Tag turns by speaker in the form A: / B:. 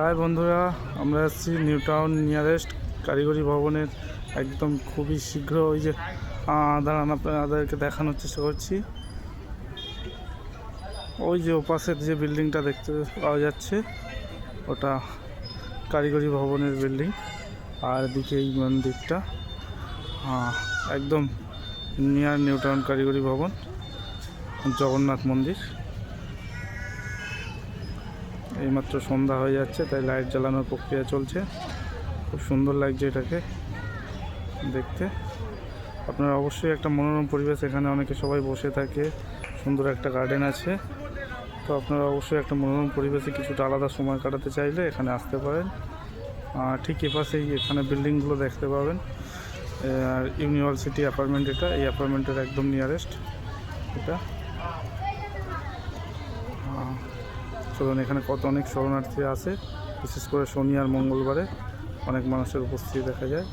A: High বন্ধুরা, আমরা আসছি নিউ টাউন নিয়ারেস্ট কারিগরি ভবনের একদম খুবই শীঘ্র। ওই যে দাঁড়ান, আপনাদেরকে দেখানোর চেষ্টা করছি। ওই যে ওপাশের যে বিল্ডিংটা দেখতে পাওয়া যাচ্ছে, ওটা কারিগরি ভবনের বিল্ডিং। আর এদিকে এই মন্দিরটা একদম নিয়ার নিউ টাউন কারিগরি ভবন, জগন্নাথ মন্দির। এইমাত্র সন্ধ্যা হয়ে যাচ্ছে, তাই লাইট জ্বালানোর প্রক্রিয়া চলছে। খুব সুন্দর লাগছে এটাকে দেখতে। আপনারা অবশ্যই একটা মনোরম পরিবেশ, এখানে অনেকে সবাই বসে থাকে, সুন্দর একটা গার্ডেন আছে। তো আপনারা অবশ্যই একটা মনোরম পরিবেশে কিছুটা আলাদা সময় কাটাতে চাইলে এখানে আসতে পারেন। ঠিক এপাশেই এখানে বিল্ডিংগুলো দেখতে পাবেন। আর ইউনিভার্সিটি অ্যাপার্টমেন্ট, এটা এই অ্যাপার্টমেন্টের একদম নিয়ারেস্ট এটা। চলুন, এখানে অনেক শরণার্থী আসে, বিশেষ করে শনি আর মঙ্গলবারে অনেক মানুষের উপস্থিতি দেখা যায়।